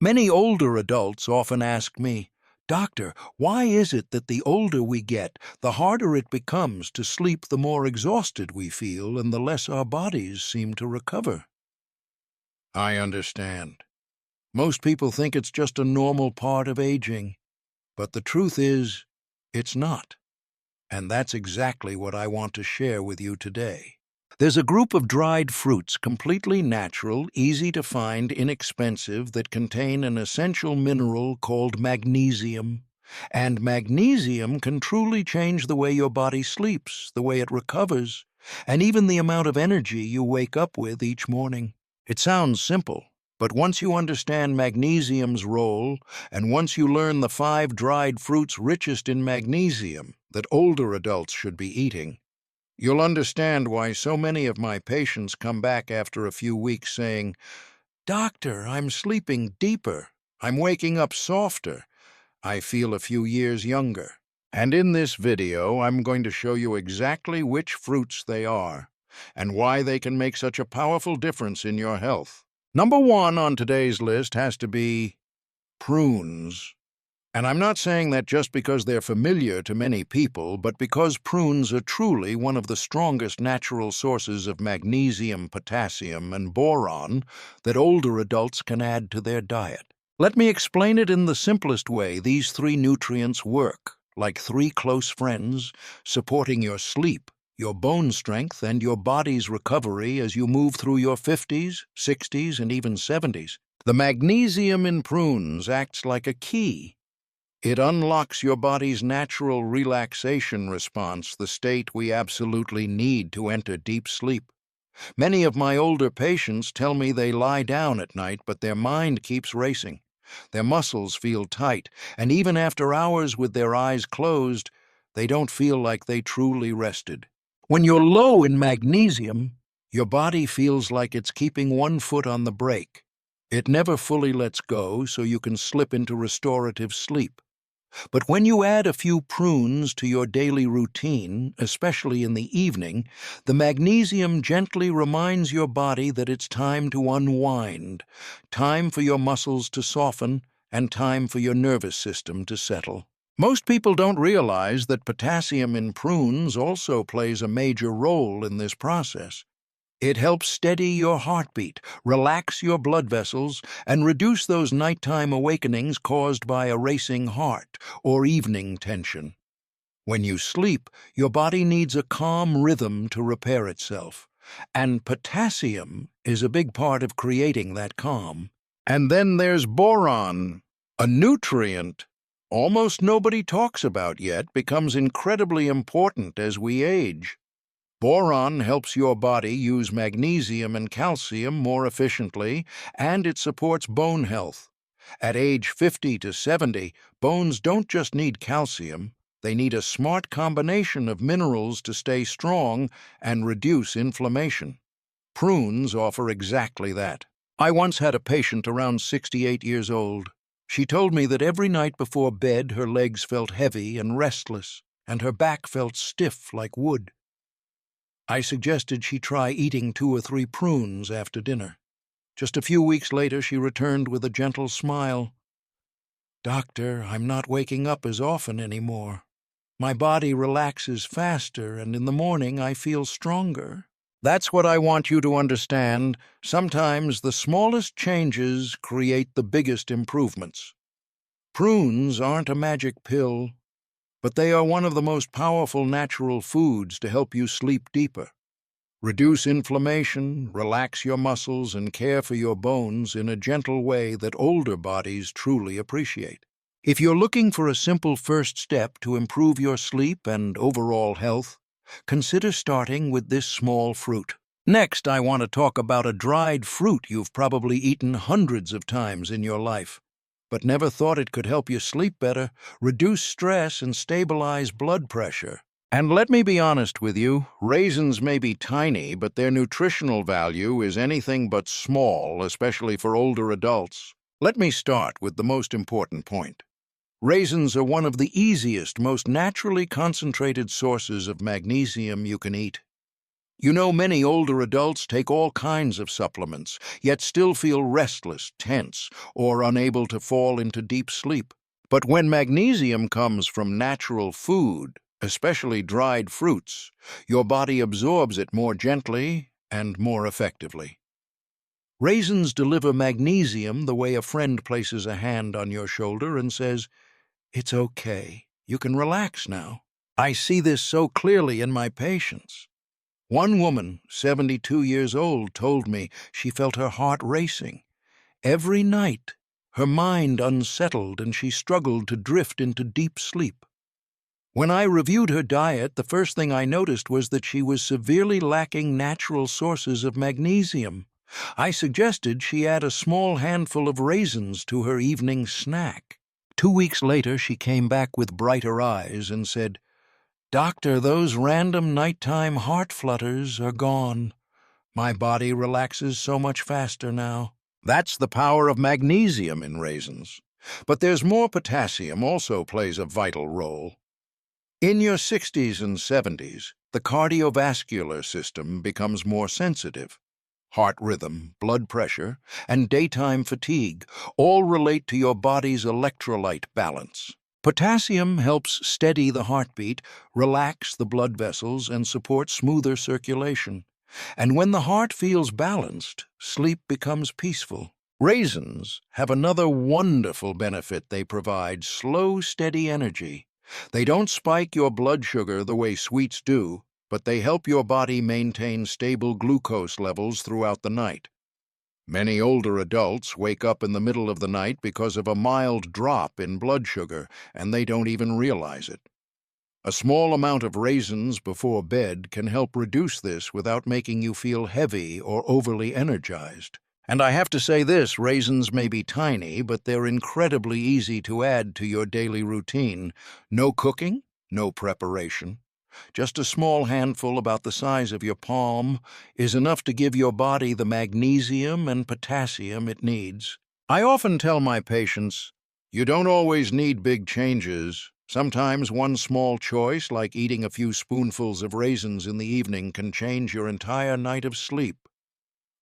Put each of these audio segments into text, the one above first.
Many older adults often ask me, "Doctor, why is it that the older we get, the harder it becomes to sleep, the more exhausted we feel, and the less our bodies seem to recover?" I understand. Most people think it's just a normal part of aging, but the truth is, it's not. And that's exactly what I want to share with you today. There's a group of dried fruits, completely natural, easy to find, inexpensive, that contain an essential mineral called magnesium. And magnesium can truly change the way your body sleeps, the way it recovers, and even the amount of energy you wake up with each morning. It sounds simple, but once you understand magnesium's role, and once you learn the 5 dried fruits richest in magnesium that older adults should be eating, you'll understand why so many of my patients come back after a few weeks saying, "Doctor, I'm sleeping deeper. I'm waking up softer. I feel a few years younger." And in this video, I'm going to show you exactly which fruits they are and why they can make such a powerful difference in your health. Number 1 on today's list has to be prunes. And I'm not saying that just because they're familiar to many people, but because prunes are truly one of the strongest natural sources of magnesium, potassium, and boron that older adults can add to their diet. Let me explain it in the simplest way. These 3 nutrients work like 3 close friends, supporting your sleep, your bone strength, and your body's recovery as you move through your 50s, 60s, and even 70s. The magnesium in prunes acts like a key. It unlocks your body's natural relaxation response, the state we absolutely need to enter deep sleep. Many of my older patients tell me they lie down at night, but their mind keeps racing. Their muscles feel tight, and even after hours with their eyes closed, they don't feel like they truly rested. When you're low in magnesium, your body feels like it's keeping one foot on the brake. It never fully lets go, so you can slip into restorative sleep. But when you add a few prunes to your daily routine, especially in the evening, the magnesium gently reminds your body that it's time to unwind, time for your muscles to soften, and time for your nervous system to settle. Most people don't realize that potassium in prunes also plays a major role in this process. It helps steady your heartbeat, relax your blood vessels, and reduce those nighttime awakenings caused by a racing heart or evening tension. When you sleep, your body needs a calm rhythm to repair itself, and potassium is a big part of creating that calm. And then there's boron, a nutrient almost nobody talks about yet, becomes incredibly important as we age. Boron helps your body use magnesium and calcium more efficiently, and it supports bone health. At age 50 to 70, bones don't just need calcium, they need a smart combination of minerals to stay strong and reduce inflammation. Prunes offer exactly that. I once had a patient around 68 years old. She told me that every night before bed her legs felt heavy and restless, and her back felt stiff like wood. I suggested she try eating 2 or 3 prunes after dinner. Just a few weeks later, she returned with a gentle smile. "Doctor, I'm not waking up as often anymore. My body relaxes faster, and in the morning I feel stronger." That's what I want you to understand. Sometimes the smallest changes create the biggest improvements. Prunes aren't a magic pill, but they are one of the most powerful natural foods to help you sleep deeper, reduce inflammation, relax your muscles, and care for your bones in a gentle way that older bodies truly appreciate. If you're looking for a simple first step to improve your sleep and overall health, consider starting with this small fruit. Next, I want to talk about a dried fruit you've probably eaten hundreds of times in your life, but never thought it could help you sleep better, reduce stress, and stabilize blood pressure. And let me be honest with you, raisins may be tiny, but their nutritional value is anything but small, especially for older adults. Let me start with the most important point. Raisins are one of the easiest, most naturally concentrated sources of magnesium you can eat. You know, many older adults take all kinds of supplements, yet still feel restless, tense, or unable to fall into deep sleep. But when magnesium comes from natural food, especially dried fruits, your body absorbs it more gently and more effectively. Raisins deliver magnesium the way a friend places a hand on your shoulder and says, "It's okay. You can relax now." I see this so clearly in my patients. One woman, 72 years old, told me she felt her heart racing. Every night, her mind unsettled and she struggled to drift into deep sleep. When I reviewed her diet, the first thing I noticed was that she was severely lacking natural sources of magnesium. I suggested she add a small handful of raisins to her evening snack. 2 weeks later, she came back with brighter eyes and said, "Doctor, those random nighttime heart flutters are gone. My body relaxes so much faster now." That's the power of magnesium in raisins. But there's more. Potassium also plays a vital role. In your 60s and 70s, the cardiovascular system becomes more sensitive. Heart rhythm, blood pressure, and daytime fatigue all relate to your body's electrolyte balance. Potassium helps steady the heartbeat, relax the blood vessels, and support smoother circulation. And when the heart feels balanced, sleep becomes peaceful. Raisins have another wonderful benefit they provide: slow, steady energy. They don't spike your blood sugar the way sweets do, but they help your body maintain stable glucose levels throughout the night. Many older adults wake up in the middle of the night because of a mild drop in blood sugar, and they don't even realize it. A small amount of raisins before bed can help reduce this without making you feel heavy or overly energized. And I have to say this, raisins may be tiny, but they're incredibly easy to add to your daily routine. No cooking, no preparation. Just a small handful about the size of your palm is enough to give your body the magnesium and potassium it needs. I often tell my patients, you don't always need big changes. Sometimes one small choice, like eating a few spoonfuls of raisins in the evening, can change your entire night of sleep.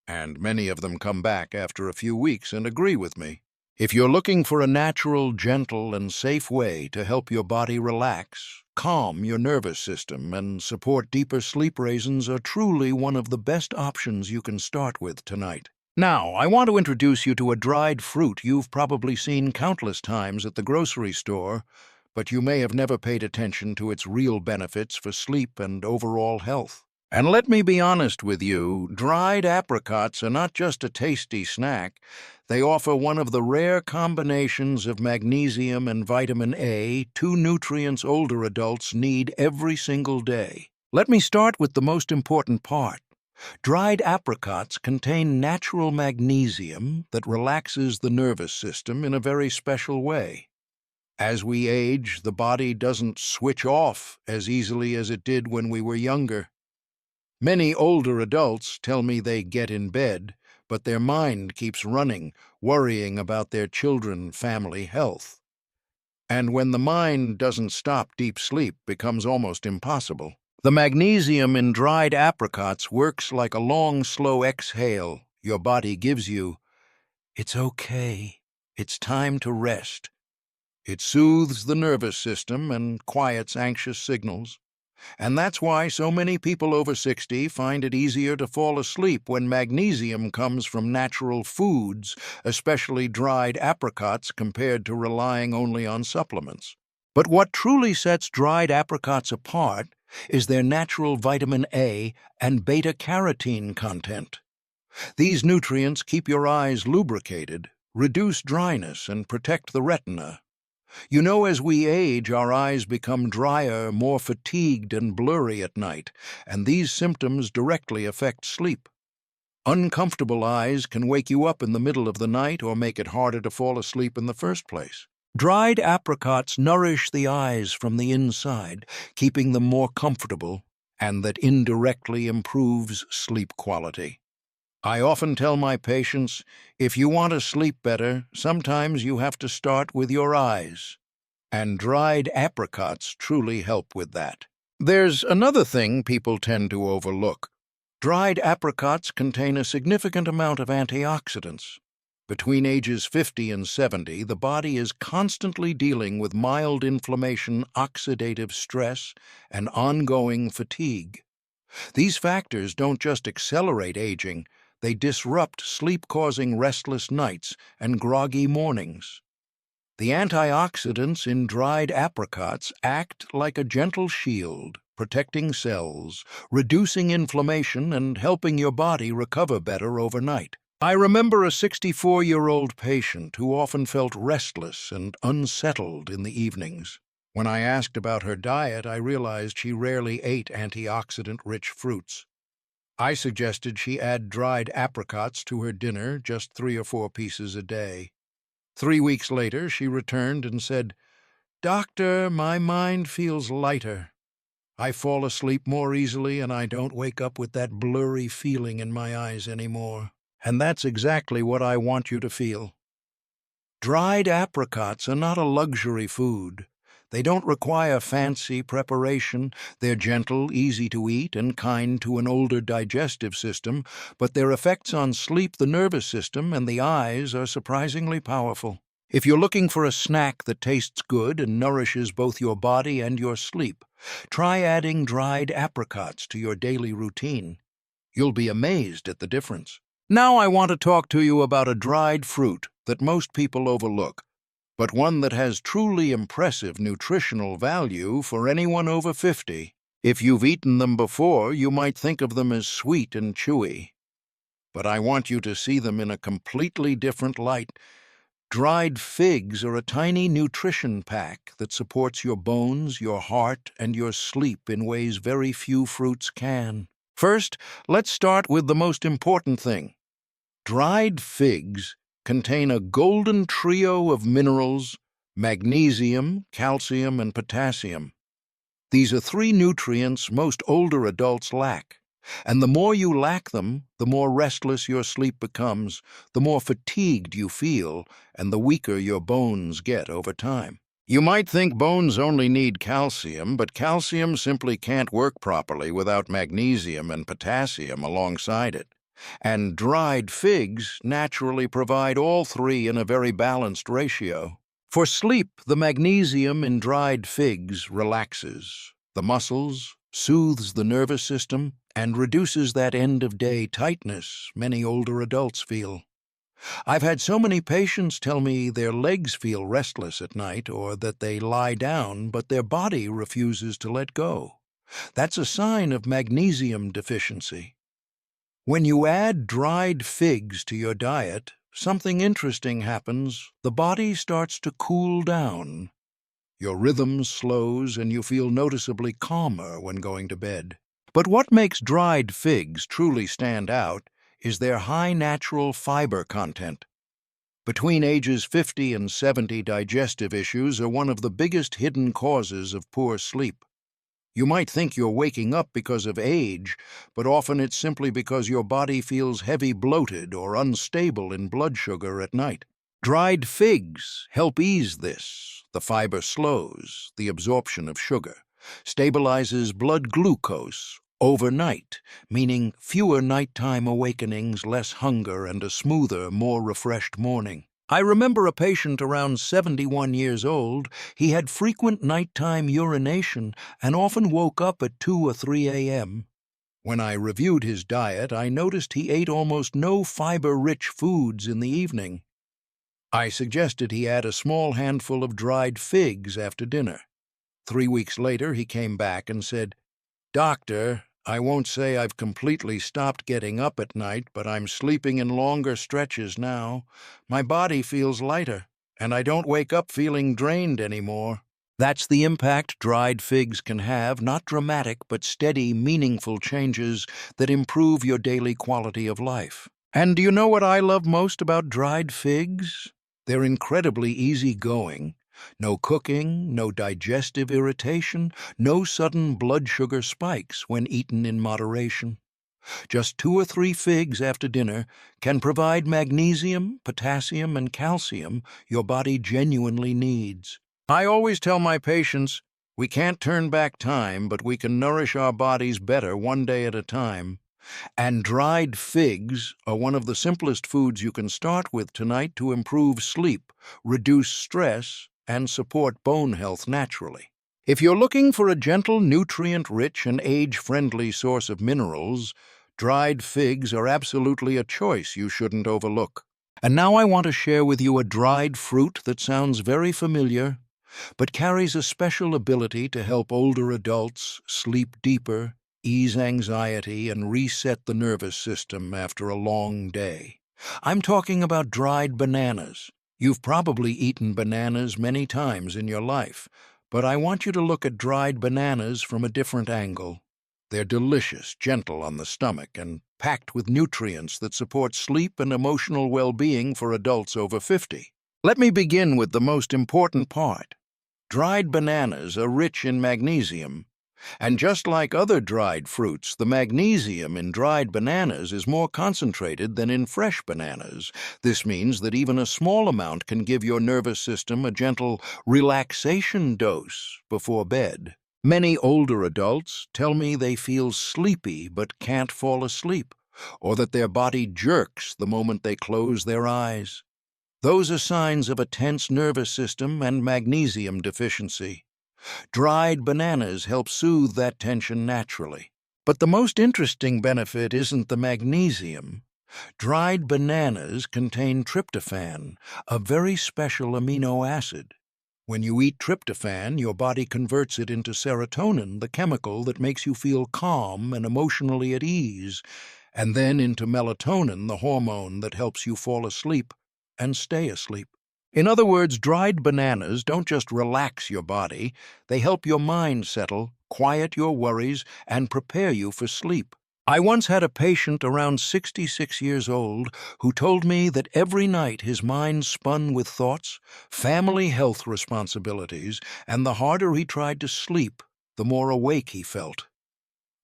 And many of them come back after a few weeks and agree with me. If you're looking for a natural, gentle, and safe way to help your body relax, calm your nervous system, and support deeper sleep, raisins are truly one of the best options you can start with tonight. Now, I want to introduce you to a dried fruit you've probably seen countless times at the grocery store, but you may have never paid attention to its real benefits for sleep and overall health. And let me be honest with you, dried apricots are not just a tasty snack. They offer one of the rare combinations of magnesium and vitamin A, two nutrients older adults need every single day. Let me start with the most important part. Dried apricots contain natural magnesium that relaxes the nervous system in a very special way. As we age, the body doesn't switch off as easily as it did when we were younger. Many older adults tell me they get in bed, but their mind keeps running, worrying about their children, family, health. And when the mind doesn't stop, deep sleep becomes almost impossible. The magnesium in dried apricots works like a long, slow exhale your body gives you. It's okay. It's time to rest. It soothes the nervous system and quiets anxious signals. And that's why so many people over 60 find it easier to fall asleep when magnesium comes from natural foods, especially dried apricots, compared to relying only on supplements. But what truly sets dried apricots apart is their natural vitamin A and beta-carotene content. These nutrients keep your eyes lubricated, reduce dryness, and protect the retina. You know, as we age, our eyes become drier, more fatigued, and blurry at night, and these symptoms directly affect sleep. Uncomfortable eyes can wake you up in the middle of the night or make it harder to fall asleep in the first place. Dried apricots nourish the eyes from the inside, keeping them more comfortable, and that indirectly improves sleep quality. I often tell my patients, if you want to sleep better, sometimes you have to start with your eyes. And dried apricots truly help with that. There's another thing people tend to overlook: Dried apricots contain a significant amount of antioxidants. Between ages 50 and 70, the body is constantly dealing with mild inflammation, oxidative stress, and ongoing fatigue. These factors don't just accelerate aging, they disrupt sleep-causing restless nights and groggy mornings. The antioxidants in dried apricots act like a gentle shield, protecting cells, reducing inflammation, and helping your body recover better overnight. I remember a 64-year-old patient who often felt restless and unsettled in the evenings. When I asked about her diet, I realized she rarely ate antioxidant-rich fruits. I suggested she add dried apricots to her dinner, just 3 or 4 pieces a day. 3 weeks later, she returned and said, "Doctor, my mind feels lighter. I fall asleep more easily and I don't wake up with that blurry feeling in my eyes anymore." And that's exactly what I want you to feel. Dried apricots are not a luxury food. They don't require fancy preparation. They're gentle, easy to eat, and kind to an older digestive system, but their effects on sleep, the nervous system, and the eyes are surprisingly powerful. If you're looking for a snack that tastes good and nourishes both your body and your sleep, try adding dried apricots to your daily routine. You'll be amazed at the difference. Now I want to talk to you about a dried fruit that most people overlook, but one that has truly impressive nutritional value for anyone over 50. If you've eaten them before, you might think of them as sweet and chewy. But I want you to see them in a completely different light. Dried figs are a tiny nutrition pack that supports your bones, your heart, and your sleep in ways very few fruits can. First, let's start with the most important thing. Dried figs contain a golden trio of minerals: magnesium, calcium, and potassium. These are 3 nutrients most older adults lack. And the more you lack them, the more restless your sleep becomes, the more fatigued you feel, and the weaker your bones get over time. You might think bones only need calcium, but calcium simply can't work properly without magnesium and potassium alongside it. And dried figs naturally provide all 3 in a very balanced ratio. For sleep, the magnesium in dried figs relaxes the muscles, soothes the nervous system, and reduces that end-of-day tightness many older adults feel. I've had so many patients tell me their legs feel restless at night, or that they lie down but their body refuses to let go. That's a sign of magnesium deficiency. When you add dried figs to your diet, something interesting happens. The body starts to cool down. Your rhythm slows and you feel noticeably calmer when going to bed. But what makes dried figs truly stand out is their high natural fiber content. Between ages 50 and 70, digestive issues are one of the biggest hidden causes of poor sleep. You might think you're waking up because of age, but often it's simply because your body feels heavy, bloated, or unstable in blood sugar at night. Dried figs help ease this. The fiber slows the absorption of sugar, stabilizes blood glucose overnight, meaning fewer nighttime awakenings, less hunger, and a smoother, more refreshed morning. I remember a patient around 71 years old. He had frequent nighttime urination and often woke up at 2 or 3 a.m. When I reviewed his diet, I noticed he ate almost no fiber-rich foods in the evening. I suggested he add a small handful of dried figs after dinner. 3 weeks later, he came back and said, "Doctor, I won't say I've completely stopped getting up at night, but I'm sleeping in longer stretches now. My body feels lighter, and I don't wake up feeling drained anymore." That's the impact dried figs can have, not dramatic but steady, meaningful changes that improve your daily quality of life. And do you know what I love most about dried figs? They're incredibly easygoing. No cooking, no digestive irritation, no sudden blood sugar spikes when eaten in moderation. Just 2 or 3 figs after dinner can provide magnesium, potassium, and calcium your body genuinely needs. I always tell my patients, we can't turn back time, but we can nourish our bodies better one day at a time. And dried figs are one of the simplest foods you can start with tonight to improve sleep, reduce stress, and support bone health naturally. If you're looking for a gentle, nutrient-rich, and age-friendly source of minerals, dried figs are absolutely a choice you shouldn't overlook. And now I want to share with you a dried fruit that sounds very familiar, but carries a special ability to help older adults sleep deeper, ease anxiety, and reset the nervous system after a long day. I'm talking about dried bananas. You've probably eaten bananas many times in your life, but I want you to look at dried bananas from a different angle. They're delicious, gentle on the stomach, and packed with nutrients that support sleep and emotional well-being for adults over 50. Let me begin with the most important part. Dried bananas are rich in magnesium, and just like other dried fruits, the magnesium in dried bananas is more concentrated than in fresh bananas. This means that even a small amount can give your nervous system a gentle relaxation dose before bed. Many older adults tell me they feel sleepy but can't fall asleep, or that their body jerks the moment they close their eyes. Those are signs of a tense nervous system and magnesium deficiency. Dried bananas help soothe that tension naturally. But the most interesting benefit isn't the magnesium. Dried bananas contain tryptophan, a very special amino acid. When you eat tryptophan, your body converts it into serotonin, the chemical that makes you feel calm and emotionally at ease, and then into melatonin, the hormone that helps you fall asleep and stay asleep. In other words, dried bananas don't just relax your body, they help your mind settle, quiet your worries, and prepare you for sleep. I once had a patient around 66 years old who told me that every night his mind spun with thoughts, family health responsibilities, and the harder he tried to sleep, the more awake he felt.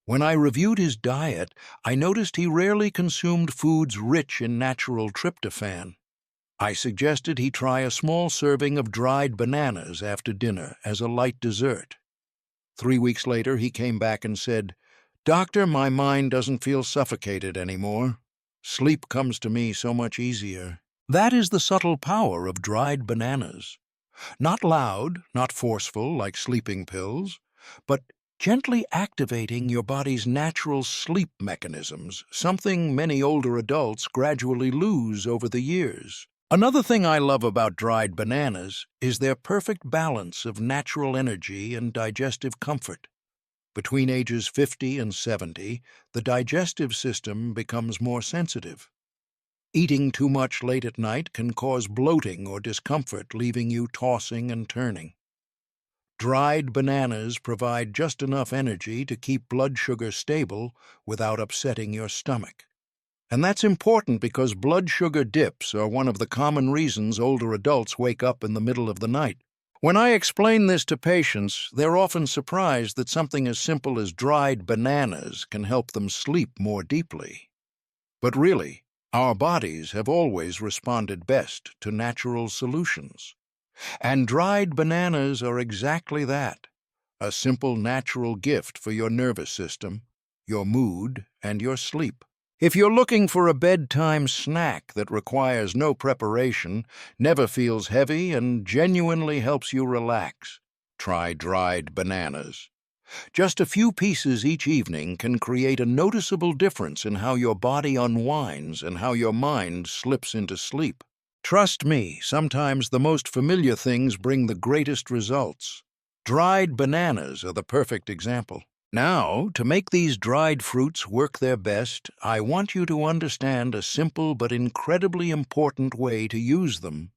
When I reviewed his diet, I noticed he rarely consumed foods rich in natural tryptophan. I suggested he try a small serving of dried bananas after dinner as a light dessert. 3 weeks later, he came back and said, "Doctor, my mind doesn't feel suffocated anymore. Sleep comes to me so much easier." That is the subtle power of dried bananas. Not loud, not forceful like sleeping pills, but gently activating your body's natural sleep mechanisms, something many older adults gradually lose over the years. Another thing I love about dried bananas is their perfect balance of natural energy and digestive comfort. Between ages 50 and 70, the digestive system becomes more sensitive. Eating too much late at night can cause bloating or discomfort, leaving you tossing and turning. Dried bananas provide just enough energy to keep blood sugar stable without upsetting your stomach. And that's important because blood sugar dips are one of the common reasons older adults wake up in the middle of the night. When I explain this to patients, they're often surprised that something as simple as dried bananas can help them sleep more deeply. But really, our bodies have always responded best to natural solutions. And dried bananas are exactly that, a simple natural gift for your nervous system, your mood, and your sleep. If you're looking for a bedtime snack that requires no preparation, never feels heavy, and genuinely helps you relax, try dried bananas. Just a few pieces each evening can create a noticeable difference in how your body unwinds and how your mind slips into sleep. Trust me, sometimes the most familiar things bring the greatest results. Dried bananas are the perfect example. Now, to make these dried fruits work their best, I want you to understand a simple but incredibly important way to use them.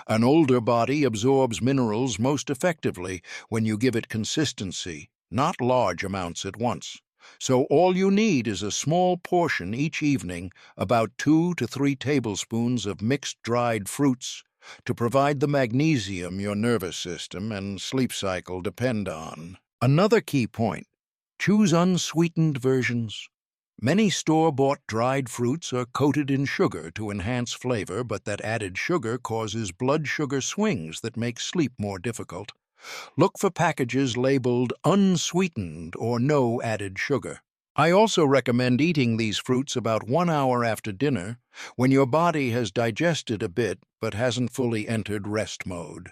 An older body absorbs minerals most effectively when you give it consistency, not large amounts at once. So all you need is a small portion each evening, about 2 to 3 tablespoons of mixed dried fruits, to provide the magnesium your nervous system and sleep cycle depend on. Another key point: choose unsweetened versions. Many store-bought dried fruits are coated in sugar to enhance flavor, but that added sugar causes blood sugar swings that make sleep more difficult. Look for packages labeled unsweetened or no added sugar. I also recommend eating these fruits about 1 hour after dinner, when your body has digested a bit but hasn't fully entered rest mode.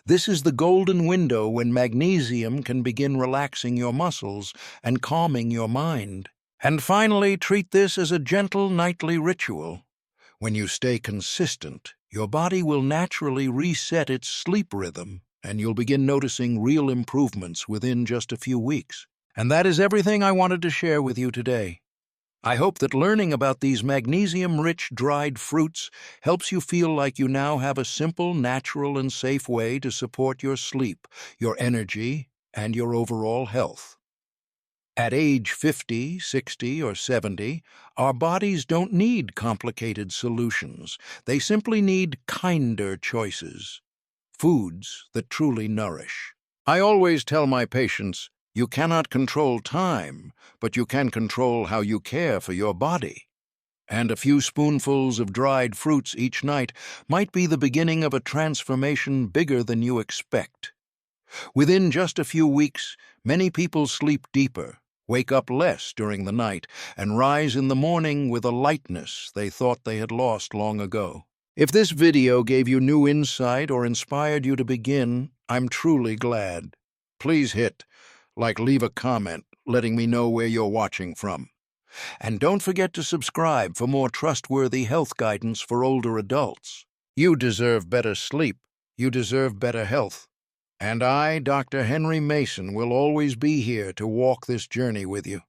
This is the golden window when magnesium can begin relaxing your muscles and calming your mind. And finally, treat this as a gentle nightly ritual. When you stay consistent, your body will naturally reset its sleep rhythm, and you'll begin noticing real improvements within just a few weeks. And that is everything I wanted to share with you today. I hope that learning about these magnesium-rich dried fruits helps you feel like you now have a simple, natural, and safe way to support your sleep, your energy, and your overall health. At age 50, 60, or 70, our bodies don't need complicated solutions. They simply need kinder choices, foods that truly nourish. I always tell my patients, you cannot control time, but you can control how you care for your body. And a few spoonfuls of dried fruits each night might be the beginning of a transformation bigger than you expect. Within just a few weeks, many people sleep deeper, wake up less during the night, and rise in the morning with a lightness they thought they had lost long ago. If this video gave you new insight or inspired you to begin, I'm truly glad. Please leave a comment letting me know where you're watching from. And don't forget to subscribe for more trustworthy health guidance for older adults. You deserve better sleep. You deserve better health. And I, Dr. Henry Mason, will always be here to walk this journey with you.